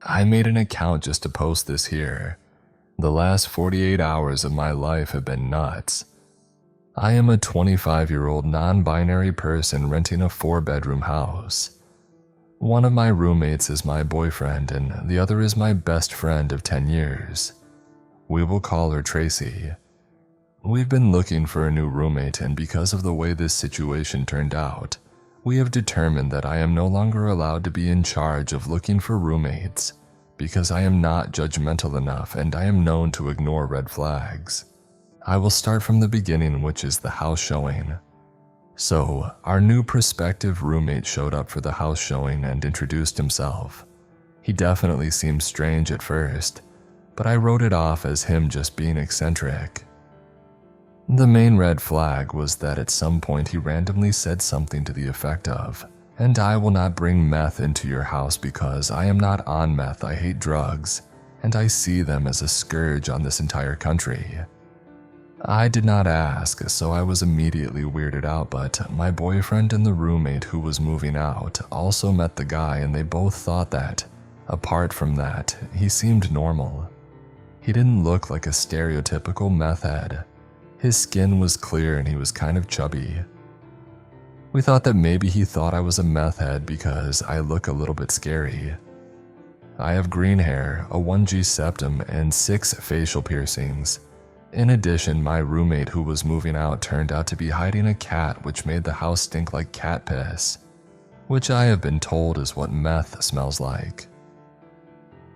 I made an account just to post this here. The last 48 hours of my life have been nuts. I am a 25-year-old non-binary person renting a 4-bedroom house. One of my roommates is my boyfriend and the other is my best friend of 10 years. We will call her Tracy. We've been looking for a new roommate, and because of the way this situation turned out, we have determined that I am no longer allowed to be in charge of looking for roommates because I am not judgmental enough and I am known to ignore red flags. I will start from the beginning, which is the house showing. So, our new prospective roommate showed up for the house showing and introduced himself. He definitely seemed strange at first, but I wrote it off as him just being eccentric. The main red flag was that at some point he randomly said something to the effect of, "And I will not bring meth into your house because I am not on meth, I hate drugs, and I see them as a scourge on this entire country." I did not ask, so I was immediately weirded out, but my boyfriend and the roommate who was moving out also met the guy, and they both thought that, apart from that, he seemed normal. He didn't look like a stereotypical meth head. His skin was clear and he was kind of chubby. We thought that maybe he thought I was a meth head because I look a little bit scary. I have green hair, a 1G septum, and 6 facial piercings. In addition, my roommate who was moving out turned out to be hiding a cat, which made the house stink like cat piss, which I have been told is what meth smells like.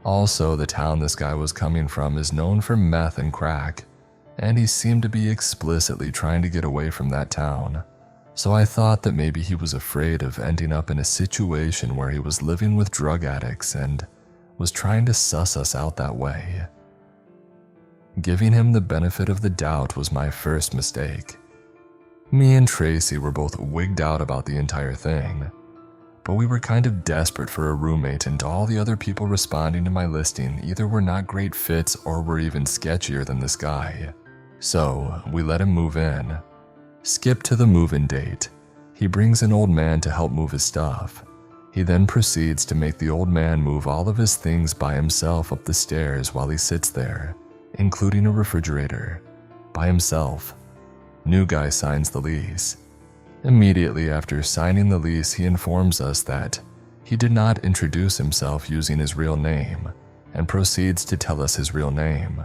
Also, the town this guy was coming from is known for meth and crack, and he seemed to be explicitly trying to get away from that town. So I thought that maybe he was afraid of ending up in a situation where he was living with drug addicts and was trying to suss us out that way. Giving him the benefit of the doubt was my first mistake. Me and Tracy were both wigged out about the entire thing, but we were kind of desperate for a roommate, and all the other people responding to my listing either were not great fits or were even sketchier than this guy. So we let him move in. Skip to the move-in date. He brings an old man to help move his stuff. He then proceeds to make the old man move all of his things by himself up the stairs while he sits there, including a refrigerator, by himself. New guy signs the lease. Immediately after signing the lease, he informs us that he did not introduce himself using his real name and proceeds to tell us his real name.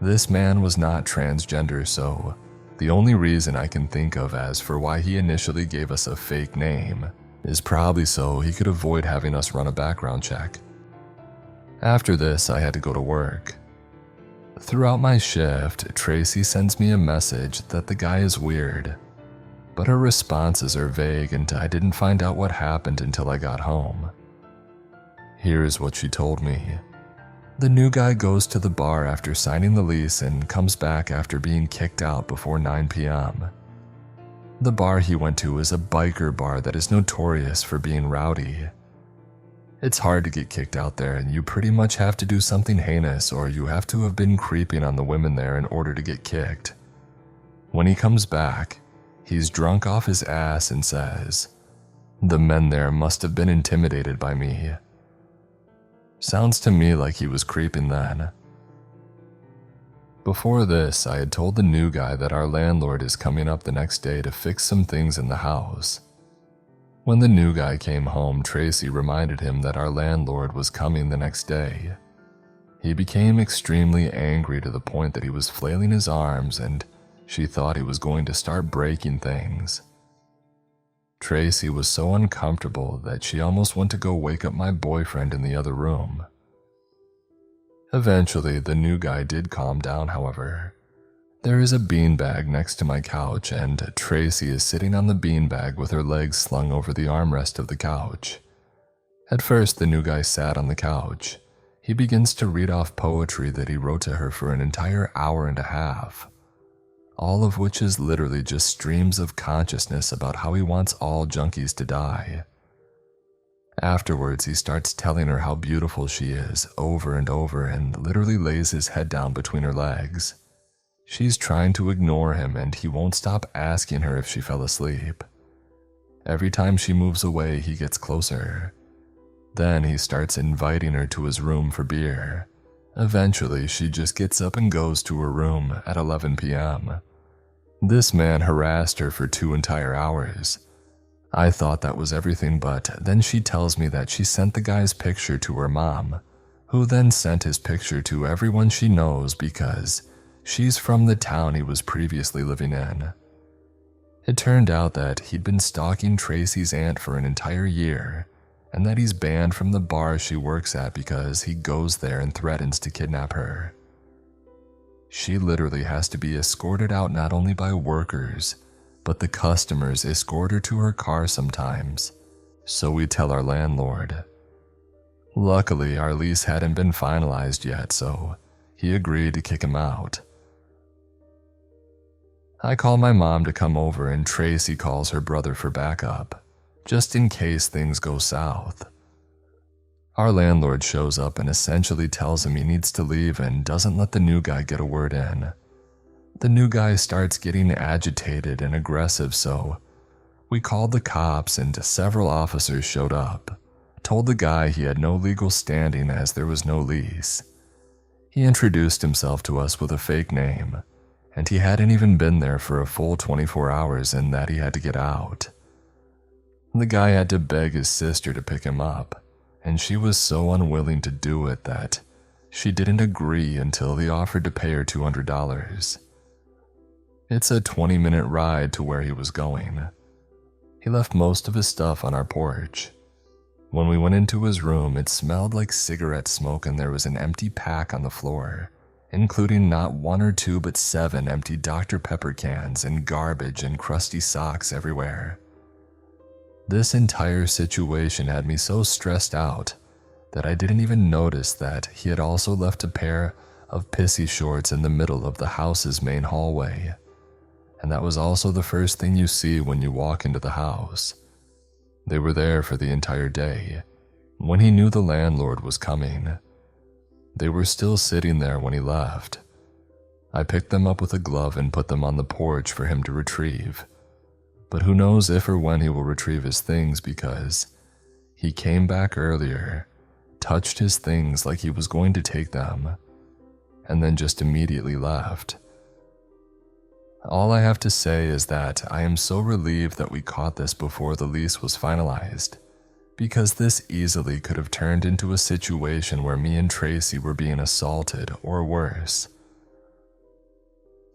This man was not transgender, so the only reason I can think of as for why he initially gave us a fake name is probably so he could avoid having us run a background check. After this, I had to go to work. Throughout my shift, Tracy sends me a message that the guy is weird, but her responses are vague and I didn't find out what happened until I got home. Here is what she told me. The new guy goes to the bar after signing the lease and comes back after being kicked out before 9 p.m. The bar he went to is a biker bar that is notorious for being rowdy. It's hard to get kicked out there, and you pretty much have to do something heinous or you have to have been creeping on the women there in order to get kicked. When he comes back, he's drunk off his ass and says, "The men there must have been intimidated by me." Sounds to me like he was creeping then. Before this, I had told the new guy that our landlord is coming up the next day to fix some things in the house. When the new guy came home, Tracy reminded him that our landlord was coming the next day. He became extremely angry to the point that he was flailing his arms and she thought he was going to start breaking things. Tracy was so uncomfortable that she almost went to go wake up my boyfriend in the other room. Eventually, the new guy did calm down, however. There is a beanbag next to my couch, and Tracy is sitting on the beanbag with her legs slung over the armrest of the couch. At first, the new guy sat on the couch. He begins to read off poetry that he wrote to her for an entire hour and a half. All of which is literally just streams of consciousness about how he wants all junkies to die. Afterwards, he starts telling her how beautiful she is over and over and literally lays his head down between her legs. She's trying to ignore him and he won't stop asking her if she fell asleep. Every time she moves away, he gets closer. Then he starts inviting her to his room for beer. Eventually, she just gets up and goes to her room at 11 p.m. This man harassed her for 2 entire hours. I thought that was everything, but then she tells me that she sent the guy's picture to her mom, who then sent his picture to everyone she knows because she's from the town he was previously living in. It turned out that he'd been stalking Tracy's aunt for an entire year, and that he's banned from the bar she works at because he goes there and threatens to kidnap her. She literally has to be escorted out not only by workers, but the customers escort her to her car sometimes, so we tell our landlord. Luckily, our lease hadn't been finalized yet, so he agreed to kick him out. I call my mom to come over and Tracy calls her brother for backup, just in case things go south. Our landlord shows up and essentially tells him he needs to leave and doesn't let the new guy get a word in. The new guy starts getting agitated and aggressive, so we called the cops and several officers showed up, told the guy he had no legal standing as there was no lease. He introduced himself to us with a fake name, and he hadn't even been there for a full 24 hours and that he had to get out. The guy had to beg his sister to pick him up, and she was so unwilling to do it that she didn't agree until he offered to pay her $200. It's a 20-minute ride to where he was going. He left most of his stuff on our porch. When we went into his room, it smelled like cigarette smoke and there was an empty pack on the floor, including not 1 or 2 but 7 empty Dr. Pepper cans and garbage and crusty socks everywhere. This entire situation had me so stressed out that I didn't even notice that he had also left a pair of pissy shorts in the middle of the house's main hallway. And that was also the first thing you see when you walk into the house. They were there for the entire day, when he knew the landlord was coming. They were still sitting there when he left. I picked them up with a glove and put them on the porch for him to retrieve. But who knows if or when he will retrieve his things because he came back earlier, touched his things like he was going to take them, and then just immediately left. All I have to say is that I am so relieved that we caught this before the lease was finalized, because this easily could have turned into a situation where me and Tracy were being assaulted or worse.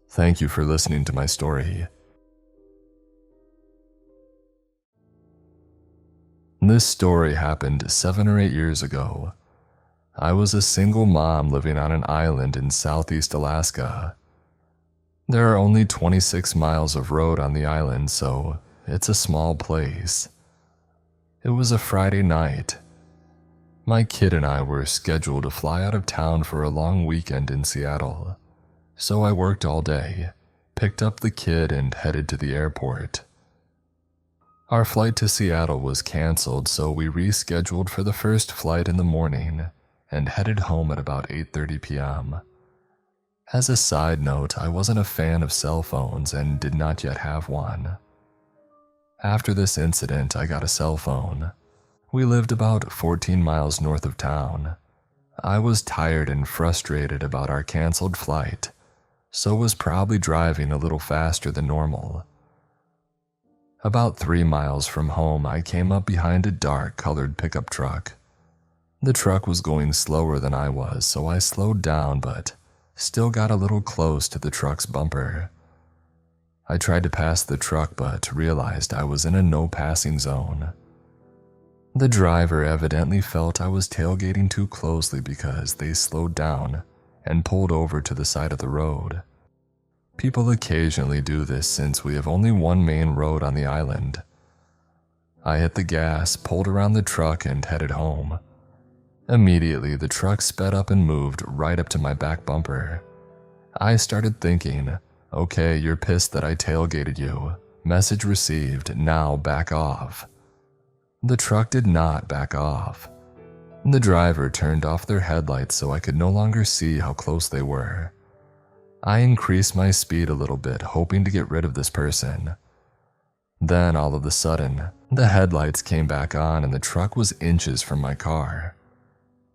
Thank you for listening to my story. This story happened 7 or 8 years ago. I was a single mom living on an island in southeast Alaska. There are only 26 miles of road on the island, so it's a small place. It was a Friday night. My kid and I were scheduled to fly out of town for a long weekend in Seattle, so I worked all day, picked up the kid, and headed to the airport. Our flight to Seattle was canceled, so we rescheduled for the first flight in the morning and headed home at about 8:30 p.m. As a side note, I wasn't a fan of cell phones and did not yet have one. After this incident, I got a cell phone. We lived about 14 miles north of town. I was tired and frustrated about our canceled flight, so was probably driving a little faster than normal. About 3 miles from home, I came up behind a dark-colored pickup truck. The truck was going slower than I was, so I slowed down but still got a little close to the truck's bumper. I tried to pass the truck but realized I was in a no-passing zone. The driver evidently felt I was tailgating too closely because they slowed down and pulled over to the side of the road. People occasionally do this since we have only one main road on the island. I hit the gas, pulled around the truck, and headed home. Immediately, the truck sped up and moved right up to my back bumper. I started thinking, okay, you're pissed that I tailgated you. Message received, now back off. The truck did not back off. The driver turned off their headlights so I could no longer see how close they were. I increased my speed a little bit, hoping to get rid of this person. Then all of a sudden, the headlights came back on and the truck was inches from my car.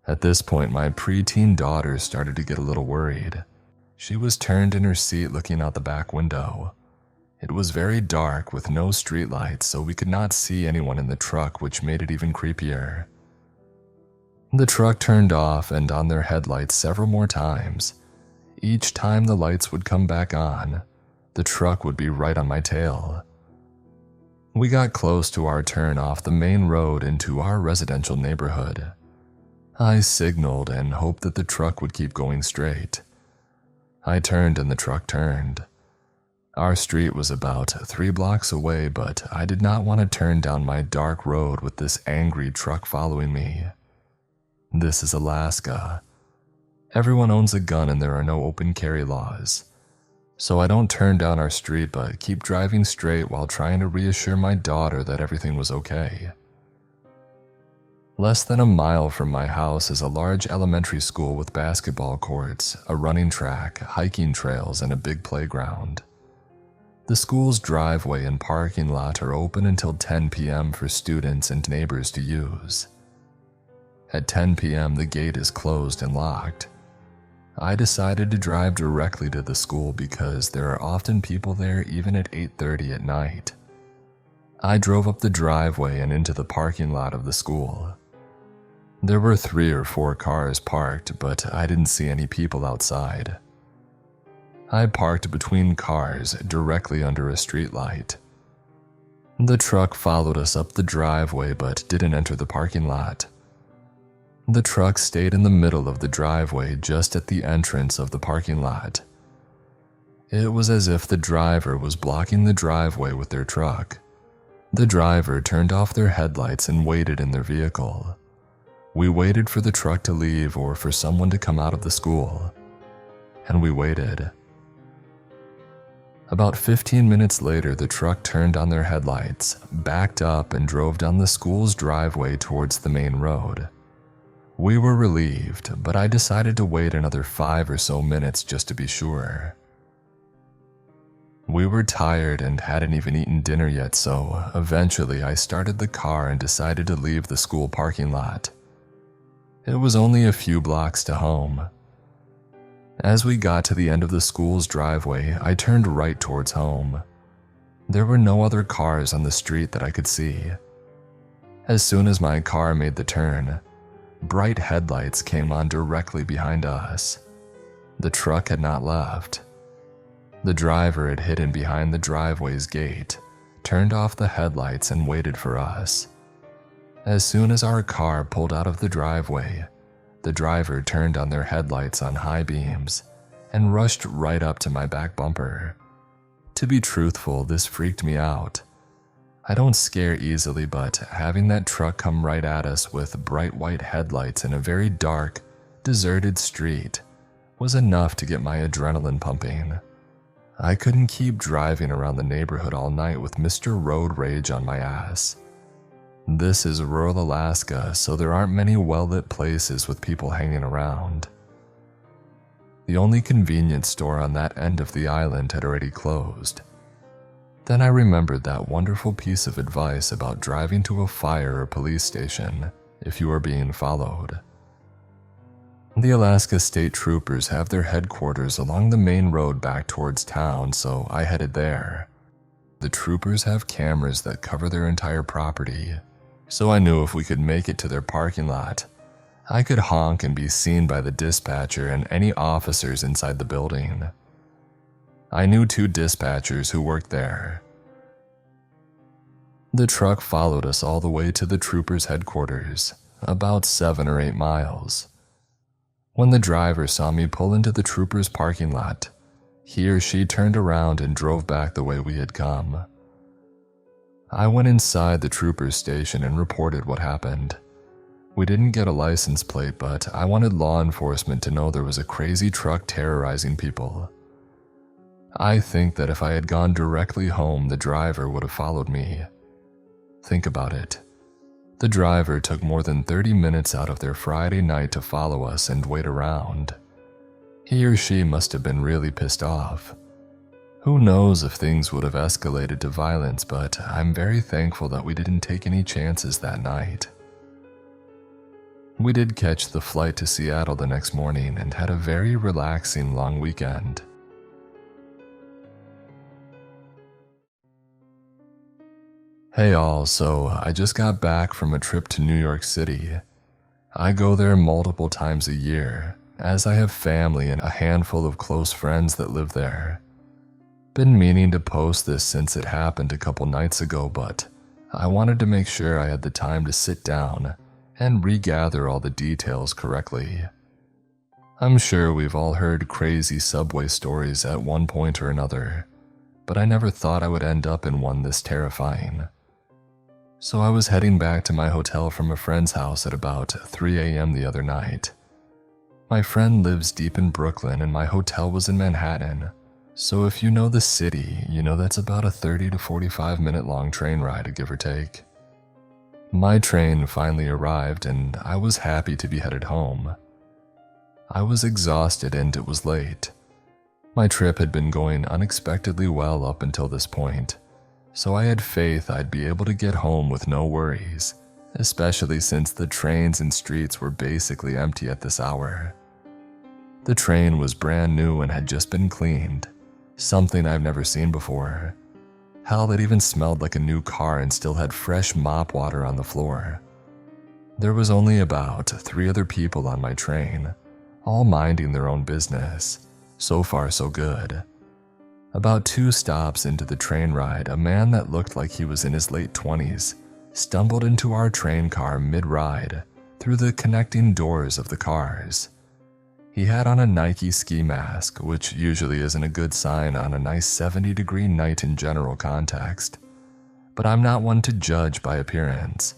At this point, my preteen daughter started to get a little worried. She was turned in her seat looking out the back window. It was very dark with no streetlights, so we could not see anyone in the truck, which made it even creepier. The truck turned off and on their headlights several more times. Each time the lights would come back on, the truck would be right on my tail. We got close to our turn off the main road into our residential neighborhood. I signaled and hoped that the truck would keep going straight. I turned and the truck turned. Our street was about 3 blocks away, but I did not want to turn down my dark road with this angry truck following me. This is Alaska. Everyone owns a gun and there are no open carry laws. So I don't turn down our street but keep driving straight while trying to reassure my daughter that everything was okay. Less than a mile from my house is a large elementary school with basketball courts, a running track, hiking trails, and a big playground. The school's driveway and parking lot are open until 10 p.m. for students and neighbors to use. At 10 p.m. the gate is closed and locked. I decided to drive directly to the school because there are often people there even at 8:30 at night. I drove up the driveway and into the parking lot of the school. There were 3 or 4 cars parked, but I didn't see any people outside. I parked between cars directly under a streetlight. The truck followed us up the driveway but didn't enter the parking lot. The truck stayed in the middle of the driveway just at the entrance of the parking lot. It was as if the driver was blocking the driveway with their truck. The driver turned off their headlights and waited in their vehicle. We waited for the truck to leave or for someone to come out of the school. And we waited. About 15 minutes later, the truck turned on their headlights, backed up, and drove down the school's driveway towards the main road. We were relieved, but I decided to wait another 5 or so minutes just to be sure. We were tired and hadn't even eaten dinner yet, so eventually I started the car and decided to leave the school parking lot. It was only a few blocks to home. As we got to the end of the school's driveway, I turned right towards home. There were no other cars on the street that I could see. As soon as my car made the turn, bright headlights came on directly behind us. The truck had not left. The driver had hidden behind the driveway's gate, turned off the headlights, and waited for us. As soon as our car pulled out of the driveway, the driver turned on their headlights on high beams and rushed right up to my back bumper. To be truthful, this freaked me out. I don't scare easily, but having that truck come right at us with bright white headlights in a very dark, deserted street was enough to get my adrenaline pumping. I couldn't keep driving around the neighborhood all night with Mr. Road Rage on my ass. This is rural Alaska, so there aren't many well-lit places with people hanging around. The only convenience store on that end of the island had already closed. Then I remembered that wonderful piece of advice about driving to a fire or police station if you are being followed. The Alaska State Troopers have their headquarters along the main road back towards town, so I headed there. The troopers have cameras that cover their entire property, so I knew if we could make it to their parking lot, I could honk and be seen by the dispatcher and any officers inside the building. I knew 2 dispatchers who worked there. The truck followed us all the way to the troopers' headquarters, about 7 or 8 miles. When the driver saw me pull into the troopers' parking lot, he or she turned around and drove back the way we had come. I went inside the troopers' station and reported what happened. We didn't get a license plate, but I wanted law enforcement to know there was a crazy truck terrorizing people. I think that if I had gone directly home, the driver would have followed me. Think about it. The driver took more than 30 minutes out of their Friday night to follow us and wait around. He or she must have been really pissed off. Who knows if things would have escalated to violence, but I'm very thankful that we didn't take any chances that night. We did catch the flight to Seattle the next morning and had a very relaxing long weekend. Hey all, so I just got back from a trip to New York City. I go there multiple times a year, as I have family and a handful of close friends that live there. Been meaning to post this since it happened a couple nights ago, but I wanted to make sure I had the time to sit down and regather all the details correctly. I'm sure we've all heard crazy subway stories at one point or another, but I never thought I would end up in one this terrifying. So I was heading back to my hotel from a friend's house at about 3 a.m. the other night. My friend lives deep in Brooklyn and my hotel was in Manhattan, so if you know the city, you know that's about a 30 to 45 minute long train ride, give or take. My train finally arrived and I was happy to be headed home. I was exhausted and it was late. My trip had been going unexpectedly well up until this point, so I had faith I'd be able to get home with no worries, especially since the trains and streets were basically empty at this hour. The train was brand new and had just been cleaned, something I've never seen before. Hell, it even smelled like a new car and still had fresh mop water on the floor. There was only about 3 other people on my train, all minding their own business. So far, so good. About 2 stops into the train ride, a man that looked like he was in his late 20s stumbled into our train car mid-ride through the connecting doors of the cars. He had on a Nike ski mask, which usually isn't a good sign on a nice 70-degree night in general context, but I'm not one to judge by appearance.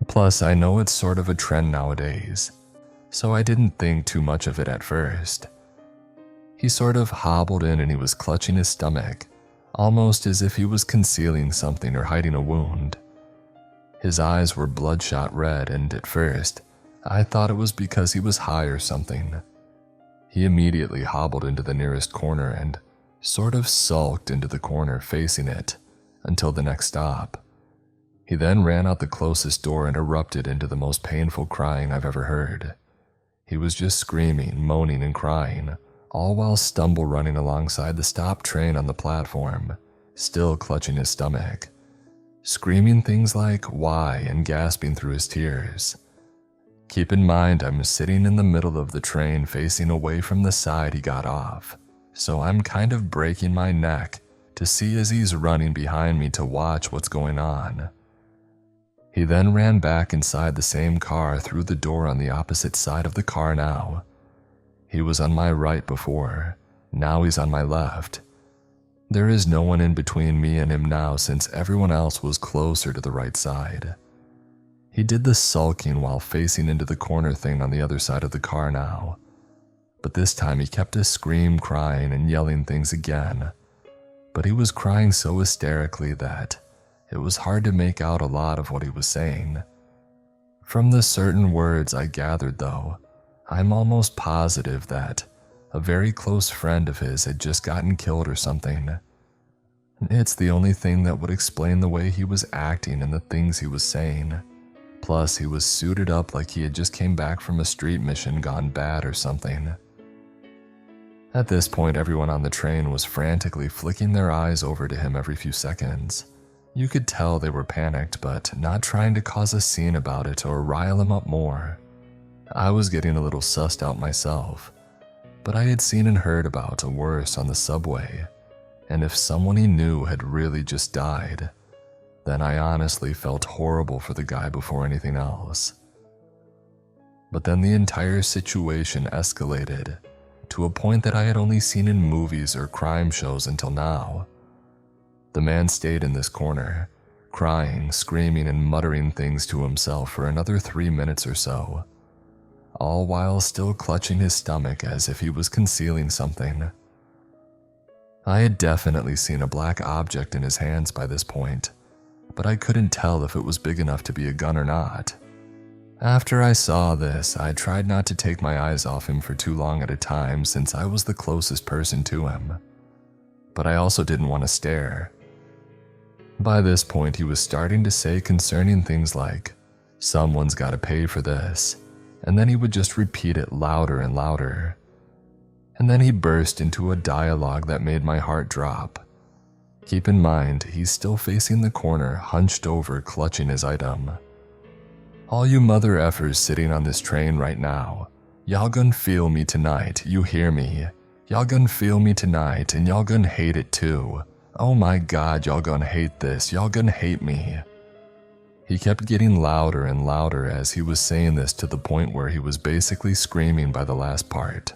Plus, I know it's sort of a trend nowadays, so I didn't think too much of it at first. He sort of hobbled in and he was clutching his stomach, almost as if he was concealing something or hiding a wound. His eyes were bloodshot red and at first, I thought it was because he was high or something. He immediately hobbled into the nearest corner and sort of sulked into the corner facing it until the next stop. He then ran out the closest door and erupted into the most painful crying I've ever heard. He was just screaming, moaning, and crying, all while stumble running alongside the stopped train on the platform, still clutching his stomach, screaming things like "why" and gasping through his tears. Keep in mind I'm sitting in the middle of the train facing away from the side he got off, so I'm kind of breaking my neck to see as he's running behind me to watch what's going on. He then ran back inside the same car through the door on the opposite side of the car now. He was on my right before, now he's on my left. There is no one in between me and him now since everyone else was closer to the right side. He did the sulking while facing into the corner thing on the other side of the car now, but this time he kept a scream crying and yelling things again, but he was crying so hysterically that it was hard to make out a lot of what he was saying. From the certain words I gathered though, I'm almost positive that a very close friend of his had just gotten killed or something. It's the only thing that would explain the way he was acting and the things he was saying. Plus, he was suited up like he had just came back from a street mission gone bad or something. At this point, everyone on the train was frantically flicking their eyes over to him every few seconds. You could tell they were panicked, but not trying to cause a scene about it or rile him up more. I was getting a little sussed out myself, but I had seen and heard about a worse on the subway, and if someone he knew had really just died, then I honestly felt horrible for the guy before anything else. But then the entire situation escalated to a point that I had only seen in movies or crime shows until now. The man stayed in this corner, crying, screaming, and muttering things to himself for another 3 minutes or so, all while still clutching his stomach as if he was concealing something. I had definitely seen a black object in his hands by this point, but I couldn't tell if it was big enough to be a gun or not. After I saw this, I tried not to take my eyes off him for too long at a time since I was the closest person to him. but I also didn't want to stare. By this point, he was starting to say concerning things like, "Someone's got to pay for this," and then he would just repeat it louder and louder. And then he burst into a dialogue that made my heart drop. Keep in mind, he's still facing the corner, hunched over, clutching his item. "All you mother effers sitting on this train right now, y'all gon' feel me tonight, you hear me? Y'all gon' feel me tonight, and y'all gon' hate it too. Oh my god, y'all gon' hate this, y'all gon' hate me." He kept getting louder and louder as he was saying this, to the point where he was basically screaming by the last part.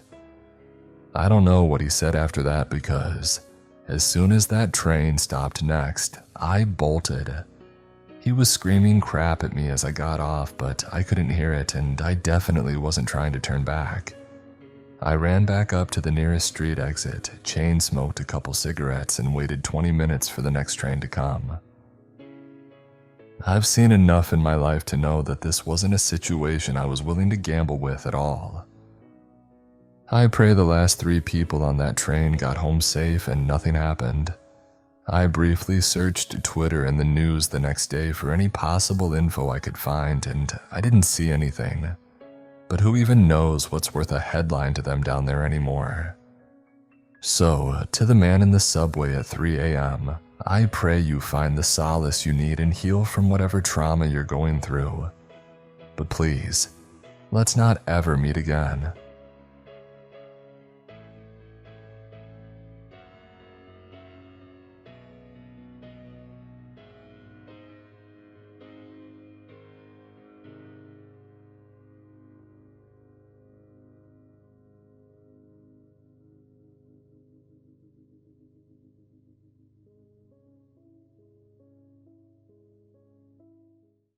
I don't know what he said after that, because as soon as that train stopped next, I bolted. He was screaming crap at me as I got off, but I couldn't hear it, and I definitely wasn't trying to turn back. I ran back up to the nearest street exit, chain smoked a couple cigarettes, and waited 20 minutes for the next train to come. I've seen enough in my life to know that this wasn't a situation I was willing to gamble with at all. I pray the last 3 people on that train got home safe and nothing happened. I briefly searched Twitter and the news the next day for any possible info I could find, and I didn't see anything. But who even knows what's worth a headline to them down there anymore? So, to the man in the subway at 3 a.m., I pray you find the solace you need and heal from whatever trauma you're going through. But please, let's not ever meet again.